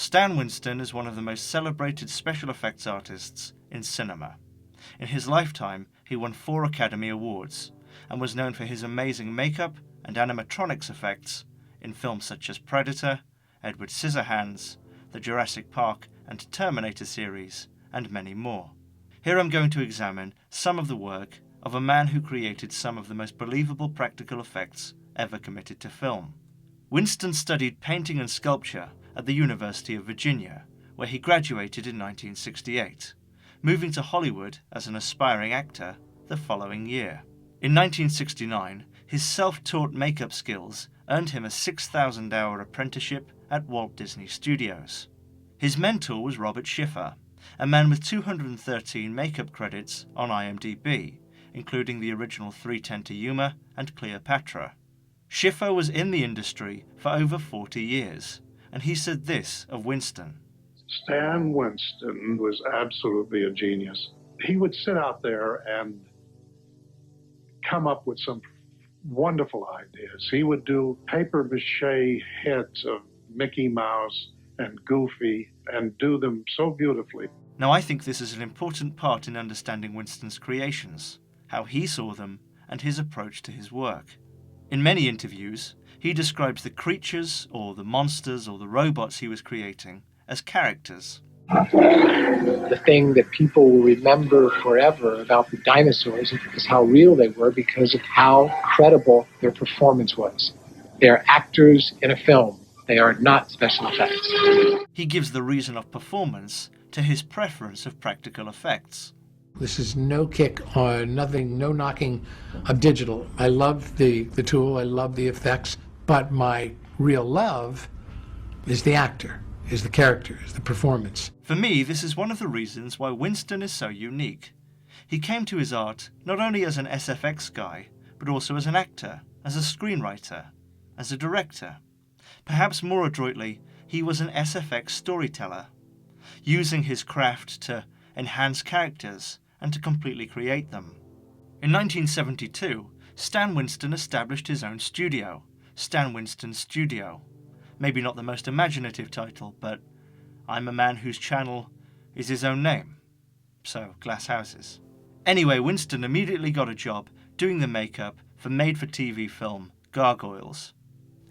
Stan Winston is one of the most celebrated special effects artists in cinema. In his lifetime, he won 4 Academy Awards and was known for his amazing makeup and animatronics effects in films such as Predator, Edward Scissorhands, the Jurassic Park and Terminator series, and many more. Here I'm going to examine some of the work of a man who created some of the most believable practical effects ever committed to film. Winston studied painting and sculpture at the University of Virginia, where he graduated in 1968, moving to Hollywood as an aspiring actor the following year. In 1969, his self-taught makeup skills earned him a 6,000-hour apprenticeship at Walt Disney Studios. His mentor was Robert Schiffer, a man with 213 makeup credits on IMDB, including the original 3:10 to Yuma and Cleopatara. Schiffer was in the industry for over 40 years, and he said this of Winston. Stan Winston was absolutely a genius. He would sit out there and come up with some wonderful ideas. He would do papier-mâché heads of Mickey Mouse and Goofy and do them so beautifully. Now I think this is an important part in understanding Winston's creations, how he saw them and his approach to his work. In many interviews, he describes the creatures or the monsters or the robots he was creating as characters. The thing that people will remember forever about the dinosaurs is how real they were because of how credible their performance was. They are actors in a film. They are not special effects. He gives the reason of performance to his preference of practical effects. This is no kick or nothing, no knocking of digital. I love the tool, I love the effects, but my real love is the actor, is the character, is the performance. For me, this is one of the reasons why Winston is so unique. He came to his art not only as an SFX guy, but also as an actor, as a screenwriter, as a director. Perhaps more adroitly, he was an SFX storyteller, using his craft to enhance characters and to completely create them. In 1972, Stan Winston established his own studio, Stan Winston Studio. Maybe not the most imaginative title, but I'm a man whose channel is his own name. So, glass houses. Anyway, Winston immediately got a job doing the makeup for made-for-TV film Gargoyles.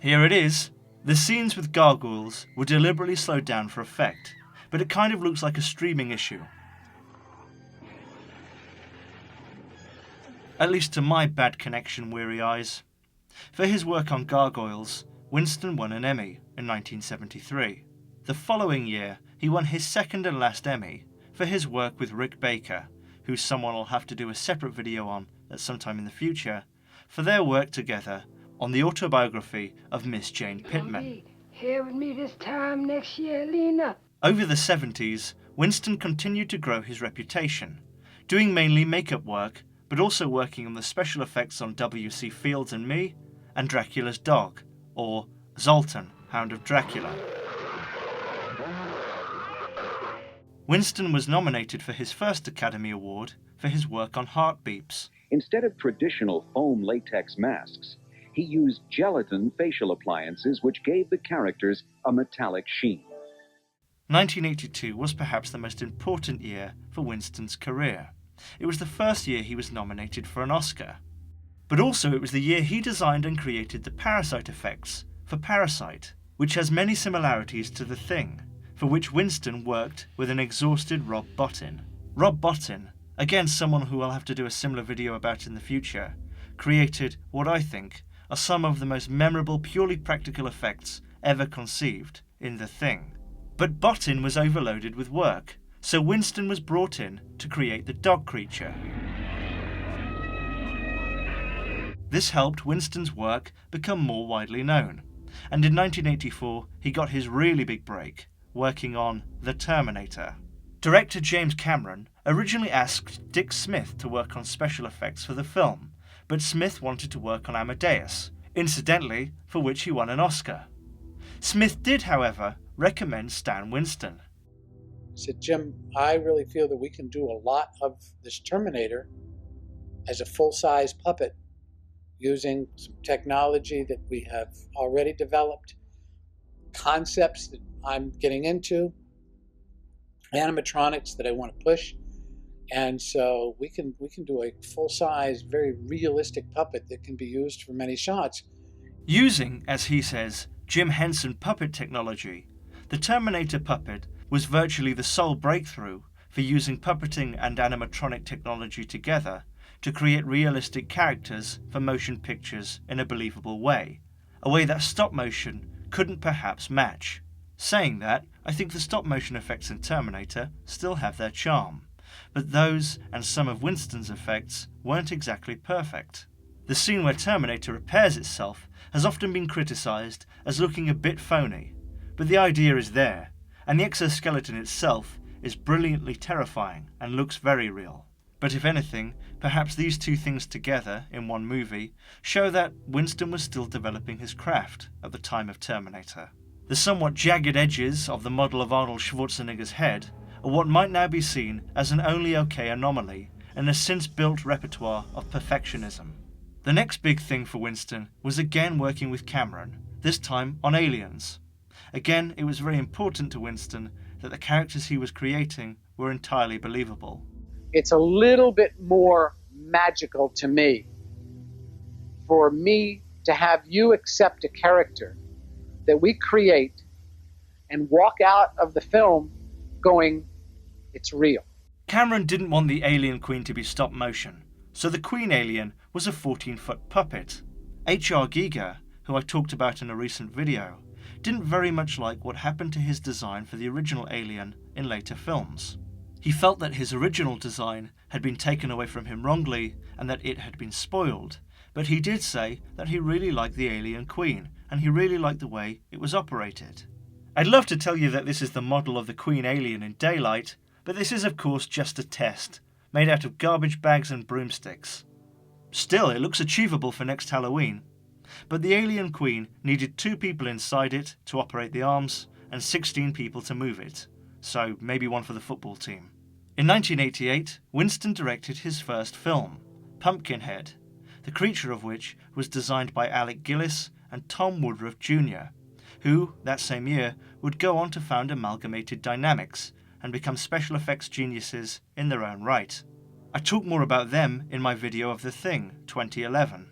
Here it is. The scenes with Gargoyles were deliberately slowed down for effect, but it kind of looks like a streaming issue. At least to my bad connection weary eyes. For his work on Gargoyles, Winston won an Emmy in 1973. The following year, he won his second and last Emmy for his work with Rick Baker, who someone will have to do a separate video on at some time in the future, for their work together on the autobiography of Miss Jane Pittman. Here with me this time next year, Lena. Over the 70s, Winston continued to grow his reputation, doing mainly makeup work, but also working on the special effects on W.C. Fields and Me, and Dracula's Dog, or Zoltan, Hound of Dracula. Winston was nominated for his first Academy Award for his work on Heartbeeps. Instead of traditional foam latex masks, he used gelatin facial appliances which gave the characters a metallic sheen. 1982 was perhaps the most important year for Winston's career. It was the first year he was nominated for an Oscar. But also it was the year he designed and created the Parasite effects for Parasite, which has many similarities to The Thing, for which Winston worked with an exhausted Rob Bottin. Rob Bottin, again someone who I'll have to do a similar video about in the future, created what I think are some of the most memorable purely practical effects ever conceived in The Thing. But Bottin was overloaded with work, so Winston was brought in to create the dog creature. This helped Winston's work become more widely known, and in 1984 he got his really big break, working on The Terminator. Director James Cameron originally asked Dick Smith to work on special effects for the film, but Smith wanted to work on Amadeus, incidentally for which he won an Oscar. Smith did, however, recommend Stan Winston. I said, Jim, I really feel that we can do a lot of this Terminator as a full-size puppet using some technology that we have already developed, concepts that I'm getting into, animatronics that I want to push. And so we can do a full-size, very realistic puppet that can be used for many shots. Using, as he says, Jim Henson puppet technology, the Terminator puppet was virtually the sole breakthrough for using puppeting and animatronic technology together to create realistic characters for motion pictures in a believable way, a way that stop motion couldn't perhaps match. Saying that, I think the stop motion effects in Terminator still have their charm, but those and some of Winston's effects weren't exactly perfect. The scene where Terminator repairs itself has often been criticised as looking a bit phony, but the idea is there, and the exoskeleton itself is brilliantly terrifying and looks very real. But if anything, perhaps these two things together in one movie show that Winston was still developing his craft at the time of Terminator. The somewhat jagged edges of the model of Arnold Schwarzenegger's head are what might now be seen as an only okay anomaly in a since-built repertoire of perfectionism. The next big thing for Winston was again working with Cameron, this time on Aliens. Again, it was very important to Winston that the characters he was creating were entirely believable. It's a little bit more magical to me for me to have you accept a character that we create and walk out of the film going, it's real. Cameron didn't want the alien queen to be stop motion, so the queen alien was a 14-foot puppet. H.R. Giger, who I talked about in a recent video, didn't very much like what happened to his design for the original alien in later films. He felt that his original design had been taken away from him wrongly and that it had been spoiled, but he did say that he really liked the alien queen and he really liked the way it was operated. I'd love to tell you that this is the model of the queen alien in daylight, but this is of course just a test, made out of garbage bags and broomsticks. Still, it looks achievable for next Halloween, but the alien queen needed 2 people inside it to operate the arms and 16 people to move it, so maybe one for the football team. In 1988, Winston directed his first film, Pumpkinhead, the creature of which was designed by Alec Gillis and Tom Woodruff Jr., who, that same year, would go on to found Amalgamated Dynamics and become special effects geniuses in their own right. I talk more about them in my video of The Thing, 2011.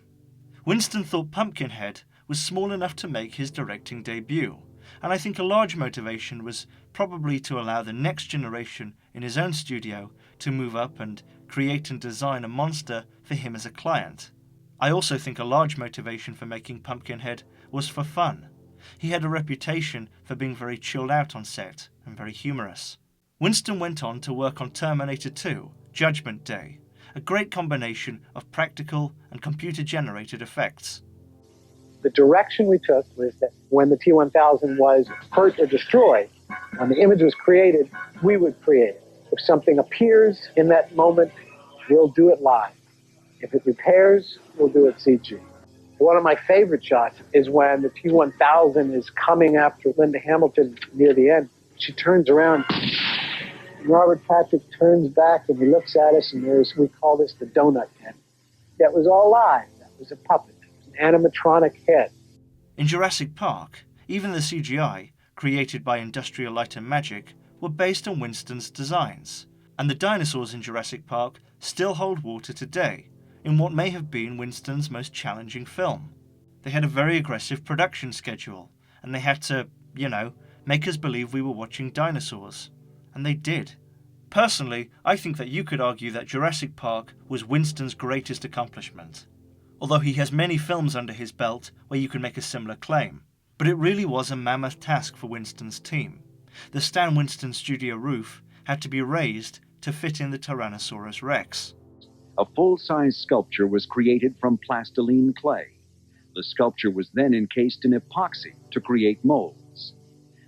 Winston thought Pumpkinhead was small enough to make his directing debut, and I think a large motivation was probably to allow the next generation in his own studio to move up and create and design a monster for him as a client. I also think a large motivation for making Pumpkinhead was for fun. He had a reputation for being very chilled out on set and very humorous. Winston went on to work on Terminator 2, Judgement Day, a great combination of practical and computer-generated effects. The direction we took was that when the T-1000 was hurt or destroyed, when the image was created, we would create it. If something appears in that moment, we'll do it live. If it repairs, we'll do it CG. One of my favorite shots is when the T-1000 is coming after Linda Hamilton near the end. She turns around, and Robert Patrick turns back and he looks at us, and we call this the donut tent. That was all live. That was a puppet, an animatronic head. In Jurassic Park, even the CGI, created by Industrial Light and Magic, were based on Winston's designs, and the dinosaurs in Jurassic Park still hold water today, in what may have been Winston's most challenging film. They had a very aggressive production schedule, and they had to, make us believe we were watching dinosaurs. And they did. Personally, I think that you could argue that Jurassic Park was Winston's greatest accomplishment, although he has many films under his belt where you can make a similar claim. But it really was a mammoth task for Winston's team. The Stan Winston studio roof had to be raised to fit in the Tyrannosaurus Rex. A full-size sculpture was created from plastiline clay. The sculpture was then encased in epoxy to create molds.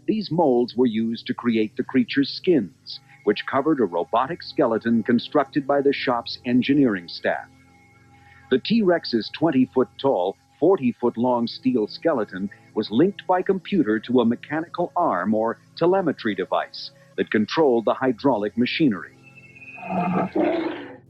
These molds were used to create the creature's skins, which covered a robotic skeleton constructed by the shop's engineering staff. The T-Rex's 20-foot-tall, 40-foot-long steel skeleton was linked by computer to a mechanical arm or telemetry device that controlled the hydraulic machinery.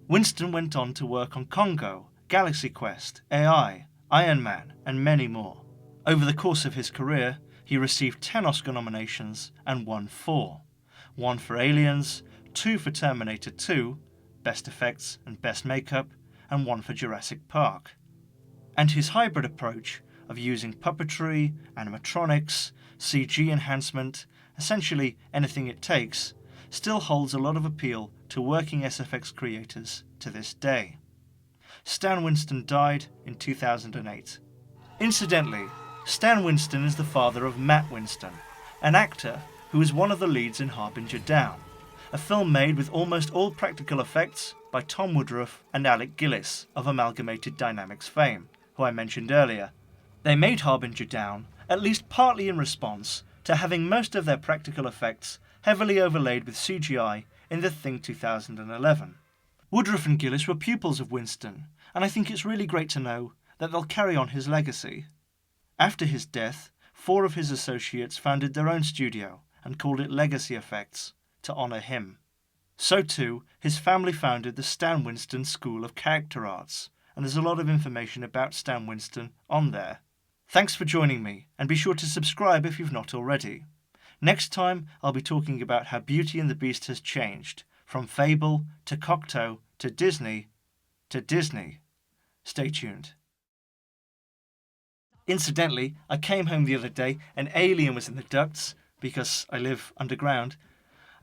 Winston went on to work on Congo, Galaxy Quest, AI, Iron Man, and many more. Over the course of his career, he received 10 Oscar nominations and won 4. 1 for Aliens, 2 for Terminator 2, Best Effects and Best Makeup, and 1 for Jurassic Park. And his hybrid approach of using puppetry, animatronics, CG enhancement, essentially anything it takes, still holds a lot of appeal to working SFX creators to this day. Stan Winston died in 2008. Incidentally, Stan Winston is the father of Matt Winston, an actor who is one of the leads in Harbinger Down, a film made with almost all practical effects by Tom Woodruff and Alec Gillis of Amalgamated Dynamics fame, who I mentioned earlier. They made Harbinger Down at least partly in response to having most of their practical effects heavily overlaid with CGI in The Thing 2011. Woodruff and Gillis were pupils of Winston, and I think it's really great to know that they'll carry on his legacy. After his death, 4 of his associates founded their own studio and called it Legacy Effects to honour him. So too, his family founded the Stan Winston School of Character Arts, and there's a lot of information about Stan Winston on there. Thanks for joining me, and be sure to subscribe if you've not already. Next time, I'll be talking about how Beauty and the Beast has changed, from Fable to Cocteau to Disney to Disney. Stay tuned. Incidentally, I came home the other day, an alien was in the ducts, because I live underground,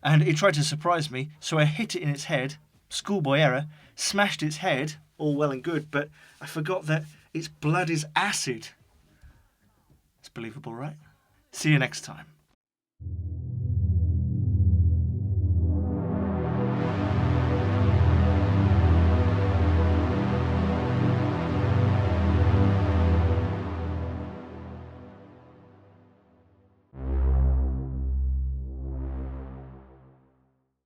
and it tried to surprise me, so I hit it in its head, schoolboy error, smashed its head, all well and good, but I forgot that its blood is acid. It's believable, right? See you next time.